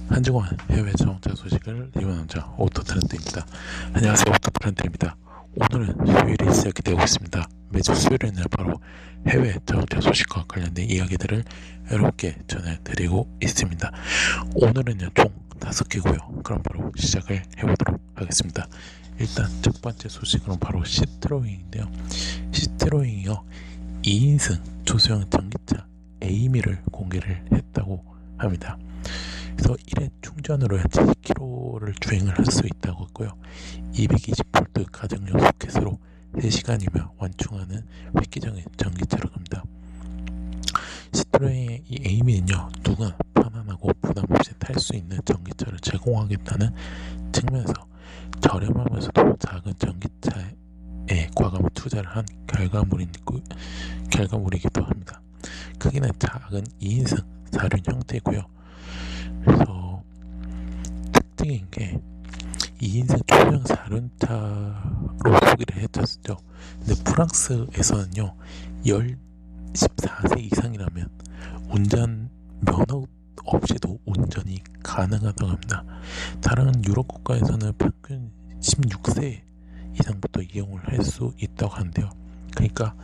한 주간 해외 자동차 소식을 리뷰남자 오토트렌드입니다. 안녕하세요, 오토트렌드입니다. 오늘은 수요일이 시작이 되고 있습니다. 매주 수요일에는 바로 해외 자동차 소식과 관련된 이야기들을 여러분께 전해드리고 있습니다. 오늘은요 총 5개고요. 그럼 바로 시작을 해보도록 하겠습니다. 일단 첫 번째 소식은 바로 시트로잉인데요. 시트로잉이요 2인승 조수형 전기차 에이미를 공개를 했다고 합니다. 그래서 1회 충전으로 70km를 주행을 할 수 있다고 했고요. 220V 가정용 소켓으로 3시간이면 완충하는 획기적인 전기차로 갑니다. 시트로엔의 이 에이미는요, 누구나 편안하고 부담없이 탈 수 있는 전기차를 제공하겠다는 측면에서 저렴하면서도 작은 전기차에 과감한 투자를 한 결과물이기도 합니다. 크기는 작은 2인승 4륜 형태고요. 그래서 특징인 게 2인승 초형 4륜차로 소개를 해줬죠. 근데 프랑스에서는요 14세 이상이라면 운전 면허 없이도 운전이 가능하다고 합니다. 다른 유럽 국가에서는 평균 16세 이상부터 이용을 할 수 있다고 하는데요. 그러니까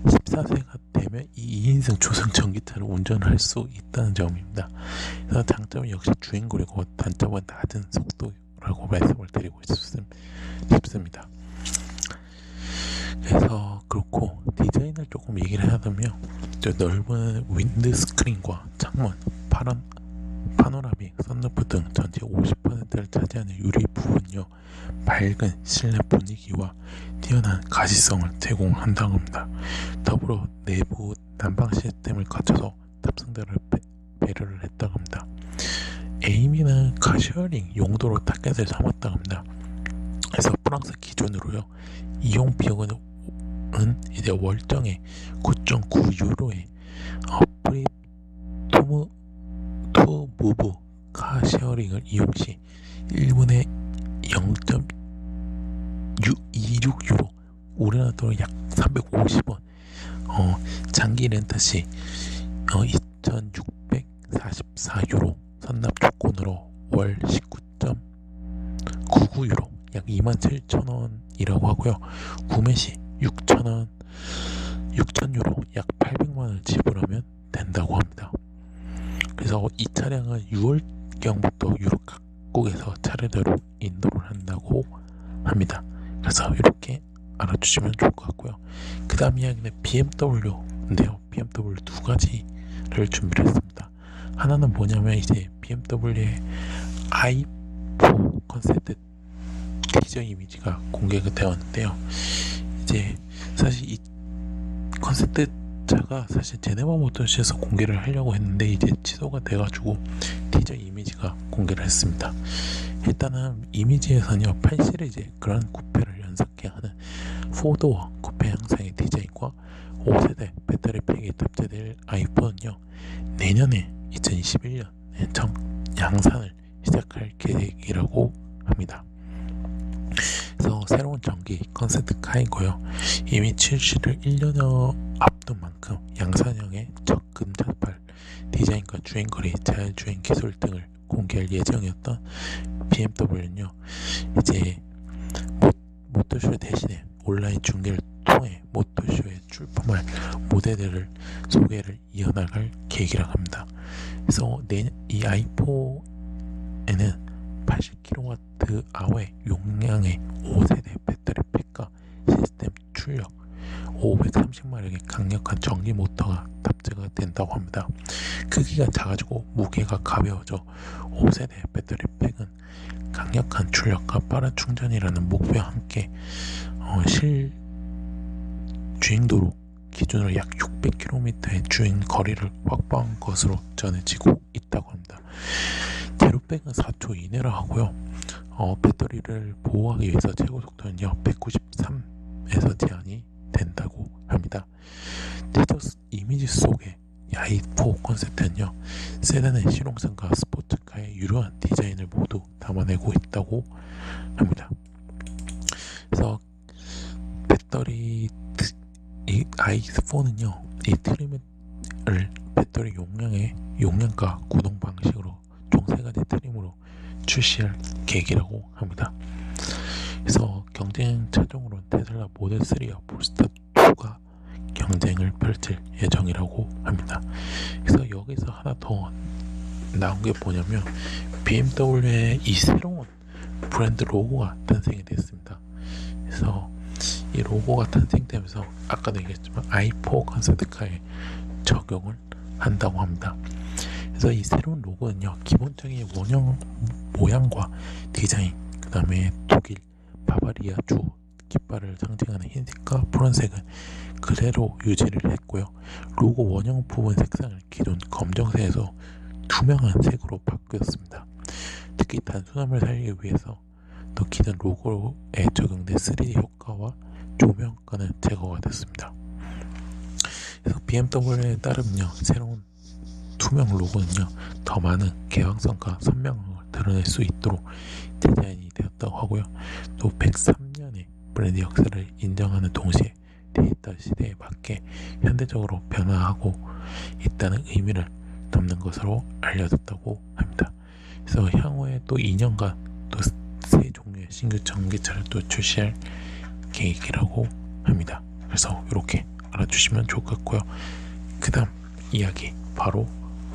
14세가 되면 이 2인승 조선 전기차를 운전을 할 수 있다는 점입니다. 그래서 장점은 역시 주행거리고 단점은 낮은 속도라고 말씀을 드리고 싶습니다. 그래서 그렇고 디자인을 조금 얘기를 하자면 넓은 윈드스크린과 창문, 파노라믹, 선루프 등 전체 50%를 차지하는 유리 부분요 밝은 실내 분위기와 뛰어난 가시성을 제공한다고 합니다. 더불어 내부 난방 시스템을 갖춰서 탑승자를 배려를 했다고 합니다. 에이미는 카셔링 용도로 타겟을 삼았다고 합니다. 그래서 프랑스 기준으로요 이용 비용은 이제 월정에 9.9유로에 프리 투 무브 카쉐어링을 이용 시 1분에 0.26유로, 우리나라 돈으로 약 350원, 장기 렌터 시 2644유로, 선납 조건으로 월 19.99유로, 약 27,000원이라고 하고요. 구매 시 6,000유로, 약 800만원을 지불하면 된다고 합니다. 그래서 이 차량은 6월경부터 유럽 각국에서 차례대로 인도를 한다고 합니다. 그래서 이렇게 알아주시면 좋을 것 같고요. 그 다음 이야기는 BMW인데요. BMW 두 가지를 준비를 했습니다. 하나는 뭐냐면 이제 BMW의 i4 컨셉트 티저 이미지가 공개가 되었는데요. 이제 사실 이 컨셉트 차가 사실 제네바 모터스에서 공개를 하려고 했는데 이제 취소가 돼가지고 티저 이미지가 공개를 했습니다. 일단은 이미지에서는요 8시리즈 그란 쿠페를 연상케 하는 4도어 쿠페 형상의 디자인과 5세대 배터리 팩이 탑재될 i4는요 내년에 2021년 양산을 시작할 계획이라고 합니다. 그래서 새로운 전기 컨셉트 카이고요. 이미 출시를 1년여 앞둔 만큼 양산형의 적근접할 디자인과 주행거리, 자율주행 기술 등을 공개할 예정이었던 BMW는요 이제 모터쇼 대신에 온라인 중계를 통해 모터쇼에 출품할 모델들을 소개를 이어나갈 계획이라고 합니다. 그래서 이 i4에는 80kWh의 용량의 5세대 배터리 팩과 시스템 출력 530마력의 강력한 전기 모터가 탑재가 된다고 합니다. 크기가 작아지고 무게가 가벼워져 5세대 배터리 팩은 강력한 출력과 빠른 충전이라는 목표와 함께 실 주행도로 기준으로 약 600km의 주행 거리를 확보한 것으로 전해지고 있다고 합니다. 제로백은 4초 이내로 하고요. 배터리를 보호하기 위해서 최고 속도는요 193에서 제한이 된다고 합니다. 티저 이미지 속의 i4 컨셉트는요 세단의 실용성과 스포츠카의 유려한 디자인을 모두 담아내고 있다고 합니다. 그래서 이 i4는요 이 트림을 배터리 용량과 구동 방식으로 총 3가지 출시할 계획이라고 합니다. 그래서 경쟁 차종으로 테슬라 모델 3와 polestar 2가 경쟁을 펼칠 예정이라고 합니다. 그래서 여기서 하나 더 나온 게 뭐냐면 BMW의 이 새로운 브랜드 로고가 탄생이 됐습니다. 그래서 이 로고가 탄생되면서 아까도 얘기했지만 i4 컨셉트카에 적용을 한다고 합니다. 그래서 이 새로운 로고는요, 기본적인 원형 모양과 디자인, 그 다음에 독일 바바리아 주 깃발을 상징하는 흰색과 푸른색은 그대로 유지를 했고요. 로고 원형 부분 색상을 기존 검정색에서 투명한 색으로 바뀌었습니다. 특히 단순함을 살리기 위해서 또 기존 로고에 적용된 3D 효과와 조명 효과는 제거가 됐습니다. 그래서 BMW에 따르면요, 새로운 투명 로고는요, 더 많은 개방성과 선명함을 드러낼 수 있도록 디자인이 되었다고 하고요. 또 103년의 브랜드 역사를 인정하는 동시에 디지털 시대에 맞게 현대적으로 변화하고 있다는 의미를 담는 것으로 알려졌다고 합니다. 그래서 향후에 또 2년간 또 세 종류의 신규 전기차를 또 출시할 계획이라고 합니다. 그래서 이렇게 알아주시면 좋을 것 같고요. 그 다음 이야기 바로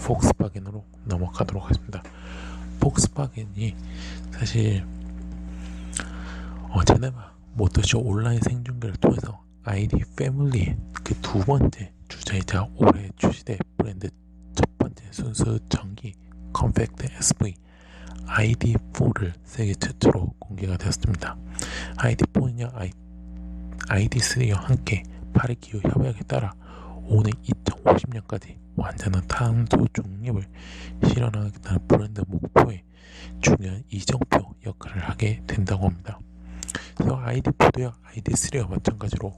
폭스바겐으로 넘어가도록 하겠습니다. 폭스바겐이 사실 제네바 모터쇼 온라인 생중계를 통해서 ID 패밀리의 그 두 번째 주자이자 올해 출시된 브랜드 첫 번째 순수 전기 컴팩트 SV ID4를 세계 최초로 공개가 되었습니다. ID4는요, ID3와 함께 파리 기후 협약에 따라 오는 2050년까지 완전한 탄소 중립을 실현하겠다는 브랜드 목표에 중요한 이정표 역할을 하게 된다고 합니다. 그래서 ID4도요, ID3와 마찬가지로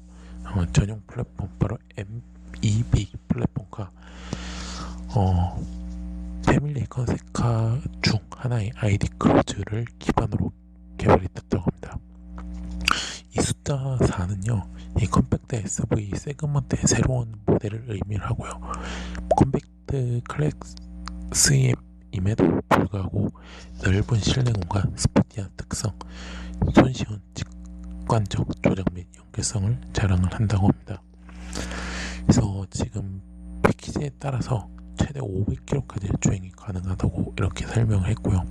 전용 플랫폼 바로 MEB 플랫폼과 패밀리 컨셉카 중 하나의 ID 크루즈를 기반으로 개발이 됐다고 합니다. 이 숫자 4는요, 이 컴팩트 SV 세그먼트의 새로운 모델을 의미를 하고요. 컴팩트 클래스임에도 불구하고 넓은 실내 공간, 스포티한 특성, 손쉬운 직관적 조작 및 연결성을 자랑을 한다고 합니다. 그래서 지금 패키지에 따라서 최대 500km까지 주행이 가능하다고 이렇게 설명을 했고요.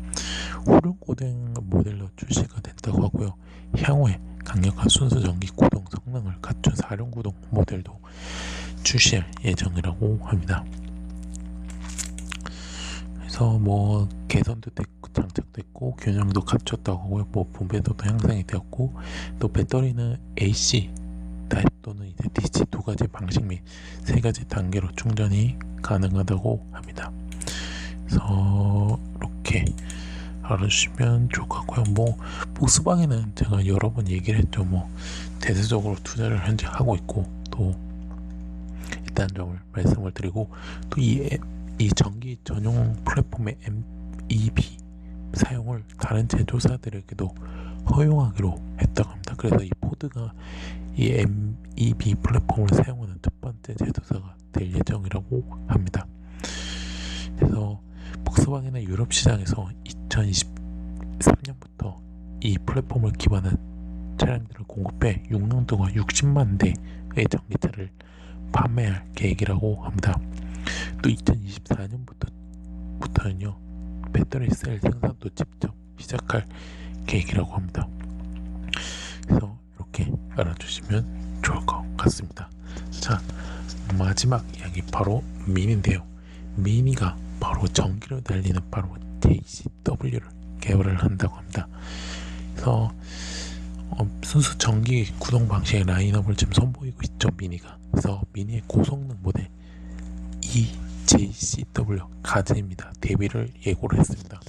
후륜고등 모델로 출시가 된다고 하고요. 향후에 강력한 순수 전기 구동 성능을 갖춘 4륜 구동 모델도 출시할 예정이라고 합니다. 그래서 뭐 개선도 됐고 장착됐고 균형도 갖췄다고 하고요. 뭐 분배도도 향상이 되었고 또 배터리는 AC 타입 또는 이제 DC 두 가지 방식 및 세 가지 단계로 충전이 가능하다고 합니다. 그래서 이렇게 알아주시면 좋을 것 같고요. 뭐 폭스바겐은 제가 여러 번 얘기를 했죠. 뭐 대대적으로 투자를 현재 하고 있고 또 일단 점을 말씀을 드리고 또 이 전기 전용 플랫폼의 MEB 사용을 다른 제조사들에게도 허용하기로 했다고 합니다. 그래서 이 포드가 이 MEB 플랫폼을 사용하는 첫 번째 제조사가 될 예정이라고 합니다. 그래서 폭스바겐은 유럽 시장에서 2023년부터 이 플랫폼을 기반한 차량들을 공급해 6년 동안 60만 대의 전기차를 판매할 계획이라고 합니다. 또 2024년부터는요, 배터리 셀 생산도 직접 시작할 계획이라고 합니다. 그래서 이렇게 알아주시면 좋을 것 같습니다. 자, 마지막 이야기 바로 미니인데요. 미니가 바로 전기로 달리는 바로 JCW를 개발을 한다고 합니다. 그래서 순수 전기 구동 방식의 라인업을 지금 선보이고 있죠, 미니가. 그래서 미니의 고성능 모델 EJCW 가즈입니다. 데뷔를 예고를 했습니다.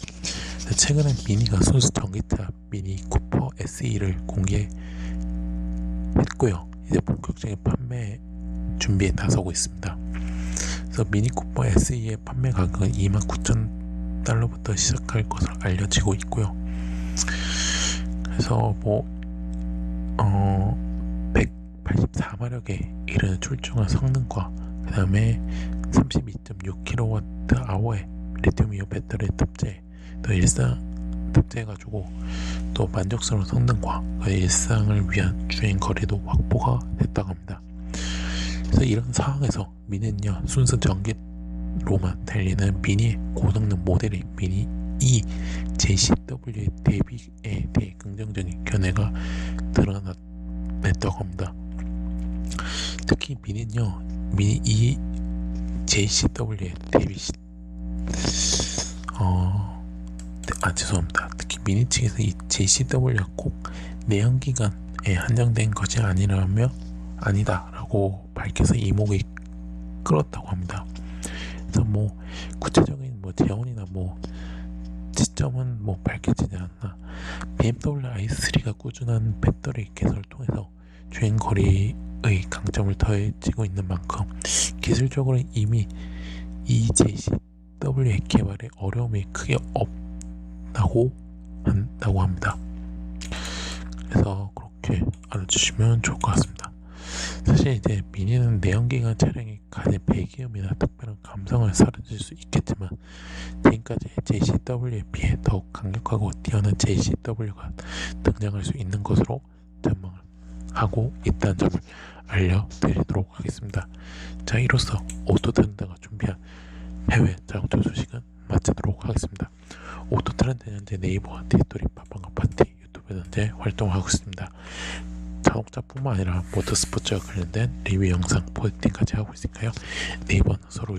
최근에 미니가 순수 전기차 미니 쿠퍼 SE를 공개했고요. 이제 본격적인 판매 준비에 나서고 있습니다. 그래서 미니 쿠퍼 SE의 판매 가격은 29,000달러부터 시작할 것으로 알려지고 있고요. 그래서 뭐 184마력에 이르는 출중한 성능과 그 다음에 32.6kWh의 리튬이온 배터리 탑재, 또 일상 탑재해가지고 또 만족스러운 성능과 일상을 위한 주행 거리도 확보가 됐다고 합니다. 그래서 이런 상황에서 미니는요, 순수 전기로만 달리는 미니의 고성능 모델인 미니 E JCW의 대비에 대해 긍정적인 견해가 드러났다고 합니다. 특히 미니는요, 미니 E JCW의 죄송합니다. 특히 미니 측에서 이 JCW가 꼭 내연기관에 한정된 것이 아니다라고 밝혀서 이목이 끌었다고 합니다. 그래서 구체적인 재원이나 지점은 밝혀지지 않나. BMW i3가 꾸준한 배터리 개선을 통해서 주행 거리의 강점을 더해지고 있는 만큼 기술적으로 이미 이 JCW의 개발에 어려움이 크게 없다고 한다고 합니다. 그래서 그렇게 알아주시면 좋을 것 같습니다. 사실 이제 미니는 내연기관 차량이 가진 배기음이나 특별한 감성을 사라질 수 있겠지만 지금까지 JCW에 비해 더욱 강력하고 뛰어난 JCW가 등장할 수 있는 것으로 전망을 하고 있다는 점을 알려드리도록 하겠습니다. 자, 이로써 오토트렌드가 준비한 해외 자동차 소식은 마치도록 하겠습니다. 오토트렌드는 현재 네이버와 디지털이 팟빵과 파티 유튜브에 현재 활동하고 있습니다. 자동차뿐만 아니라 모터스포츠와 관련된 리뷰 영상, 포스팅까지 하고 있으니까요. 네이버는 서로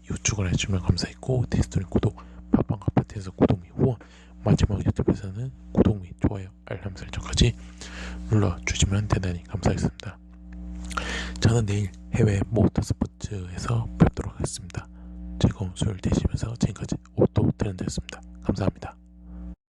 요축을 해주면 감사했고, 디지털 구독, 팟빵과 파티에서 구독 및 후원, 마지막 유튜브에서는 구독 및 좋아요, 알람 설정까지 눌러주시면 대단히 감사하겠습니다. 저는 내일 해외 모터스포츠에서 뵙도록 하겠습니다. 즐거운 수요일 되시면서 지금까지 오토트렌드였습니다. 감사합니다.